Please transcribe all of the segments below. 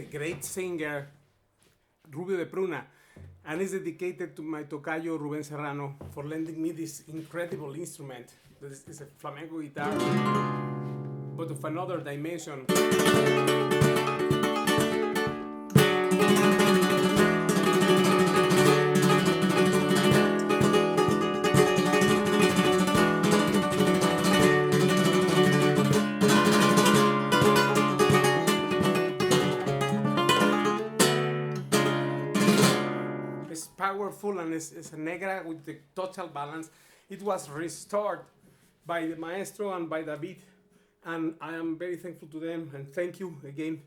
great singer, Rubio de Pruna, and it's dedicated to my tocayo, Ruben Serrano, for lending me this incredible instrument. This is a flamenco guitar, but of another dimension. Powerful, and it's a negra with the total balance. It was restored by the maestro and by David, and I am very thankful to them, and thank you again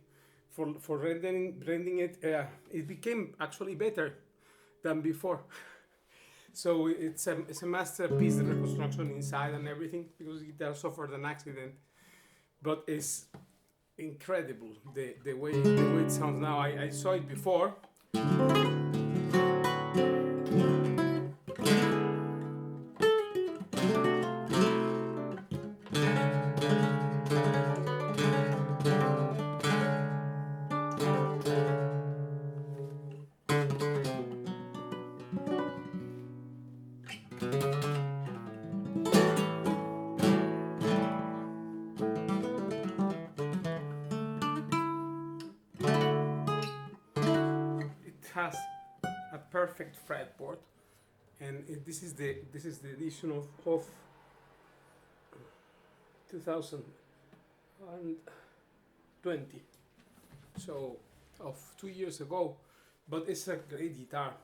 for rendering it. It became actually better than before. So it's a masterpiece, the reconstruction inside and everything, because the guitar suffered an accident, but it's incredible the way it sounds now. I saw it before. Has a perfect fretboard, and this is the edition of 2020, so of 2 years ago, but it's a great guitar.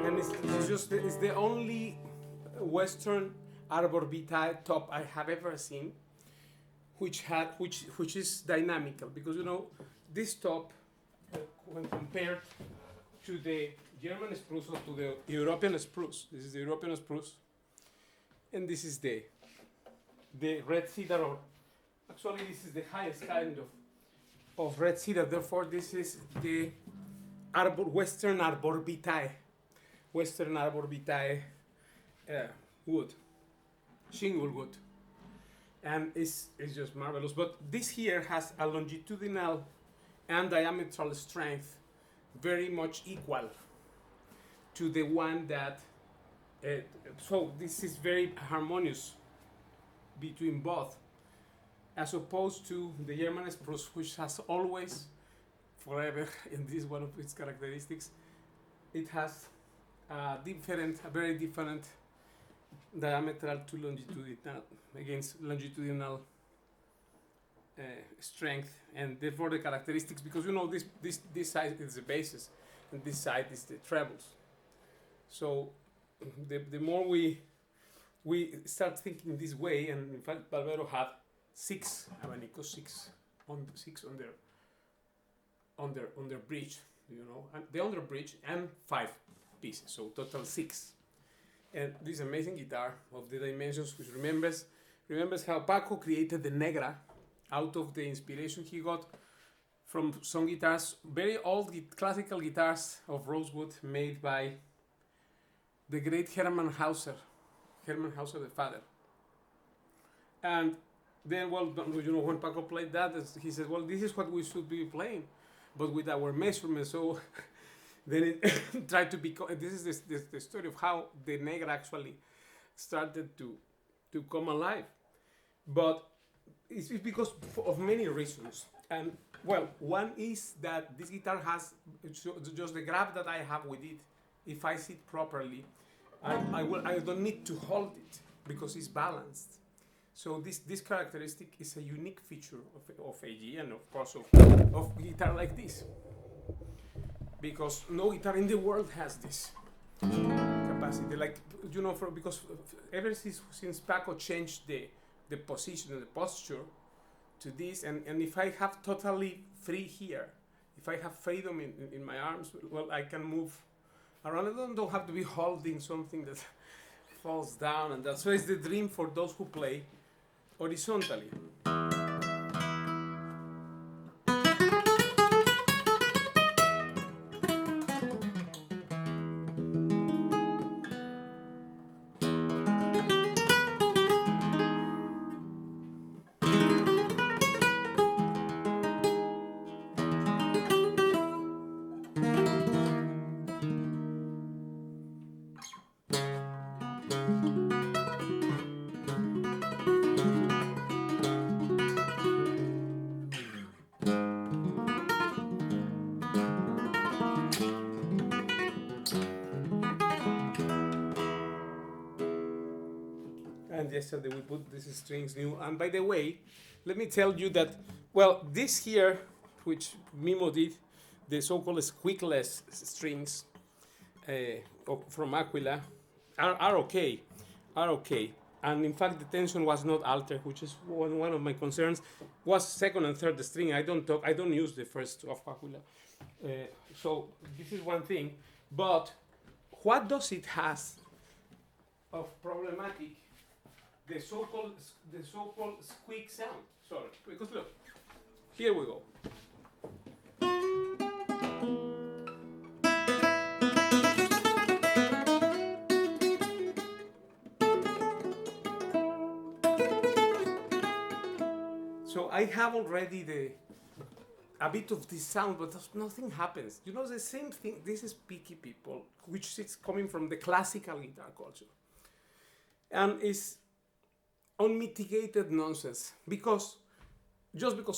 And it's the only Western arbor vitae top I have ever seen, which is dynamical, because this top, when compared to the German spruce or to the European spruce, this is the European spruce, and this is the red cedar, or actually this is the highest kind of red cedar. Therefore, this is the Western arbor vitae wood. Shingle wood, and it's just marvelous. But this here has a longitudinal and diametral strength very much equal to the one that so this is very harmonious between both, as opposed to the German spruce, which has always, forever, and this is one of its characteristics, it has a very different diametral to longitudinal, against longitudinal strength, and therefore the characteristics, because this side is the basses and this side is the trebles. So the more we start thinking this way, and in fact Barbero had 6 abanicos, 6 on their bridge, and the under bridge, and 5 pieces, so total 6. And this amazing guitar of the dimensions, which remembers how Paco created the negra out of the inspiration he got from some guitars, very old classical guitars of rosewood made by the great Hermann Hauser the father. And then, when Paco played that, he said, well, this is what we should be playing, but with our measurements. So then it tried to become. This is the story of how the negra actually started to come alive, but it's because of many reasons. And well, one is that this guitar has just the grab that I have with it. If I sit properly, I don't need to hold it because it's balanced. So this characteristic is a unique feature of AG, and of course of guitar like this, because no guitar in the world has this capacity. Because ever since Paco changed the position and the posture to this, and if I have totally free here, if I have freedom in my arms, well, I can move around. I don't have to be holding something that falls down, and so it's the dream for those who play horizontally. yesterday we put these strings new. And by the way, let me tell you that, well, this here, which Mimo did, the so-called squeakless strings from Aquila, are okay, And in fact, the tension was not altered, which is one of my concerns. Was second and third string. I don't use the first of Aquila. So this is one thing. But what does it has of problematic? The so-called squeak sound. Sorry, because look, here we go. So I have already a bit of this sound, but nothing happens. You know, the same thing. This is picky people, which is coming from the classical guitar culture, and is unmitigated nonsense. Because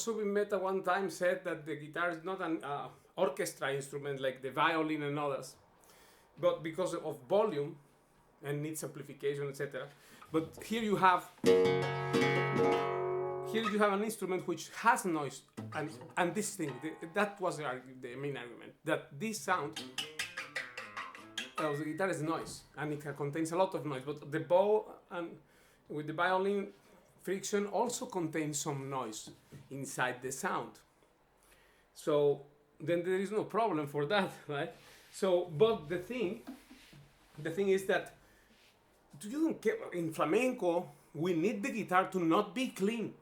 Ruben Meta one time said that the guitar is not an orchestra instrument like the violin and others, but because of volume and needs amplification, etc. But here you have an instrument which has noise, and this thing, that was the main argument, that this sound of the guitar is noise, and it contains a lot of noise, but the bow and with the violin friction also contains some noise inside the sound. So then there is no problem for that, right? So, but the thing is that in flamenco, we need the guitar to not be clean.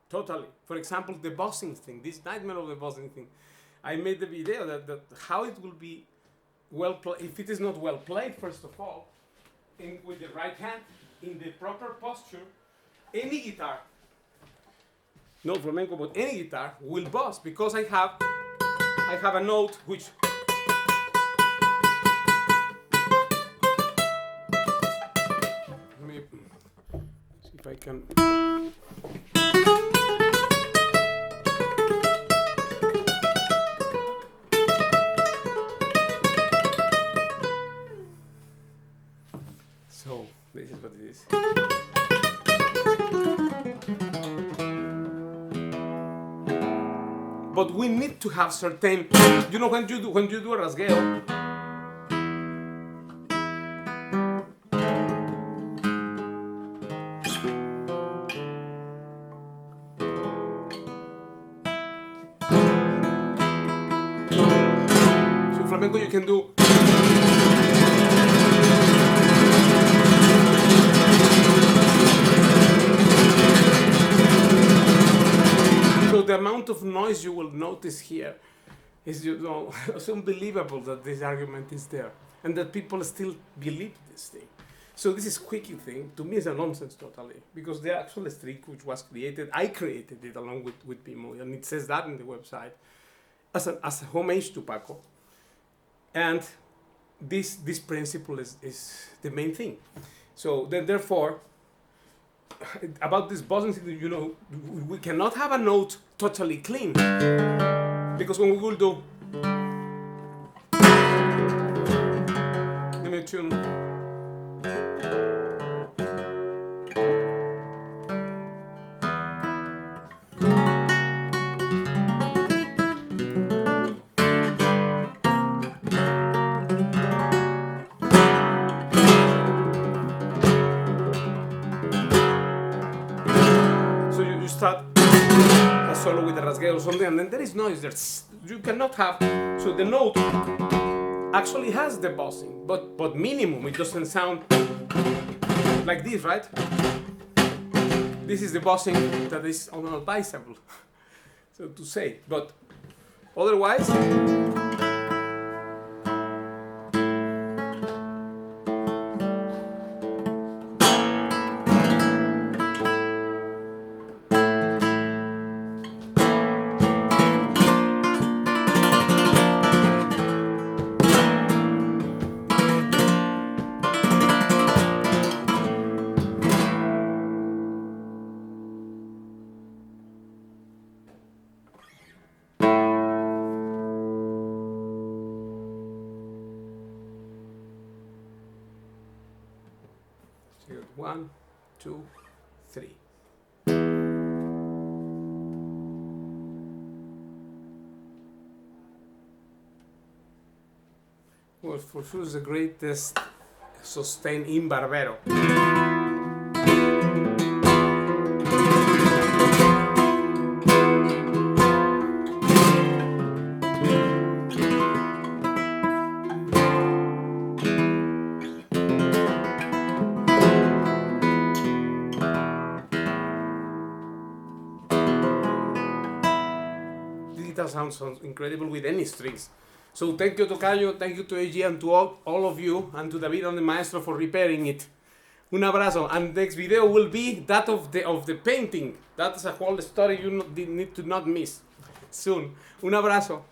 Totally. For example, the bossing thing, this nightmare of the bossing thing. I made the video that how it will be well played, if it is not well played, first of all, with the right hand, in the proper posture, any guitar, not flamenco, but any guitar will boss, because I have a note which let me see if I can. So this is what it is. But we need to have certain, you know, when you do a rasgueo, so flamenco you can do. So the amount of noise you will notice here is, you know, it's unbelievable that this argument is there and that people still believe this thing. So this squeaky thing to me is a nonsense totally, because the actual string which was created, I created it along with Pimo, and it says that in the website as a homage to Paco. And this principle is the main thing. So then therefore, about this bossing thing, you know, we cannot have a note totally clean, because when we will do, give me a tune. Start a solo with a rasgueo or something, and then there is noise there. You cannot have, so the note actually has the bossing, but minimum. It doesn't sound like this, right? This is the bossing that is unadvisable, so to say. But otherwise, one, two, 3. Well, for sure the greatest sustain in Barbero. Digital sounds incredible with any strings. So thank you Tocayo, thank you to AG and to all of you, and to David and the Maestro for repairing it. Un abrazo, and next video will be that of the painting. That's a whole story you need to not miss soon. Un abrazo.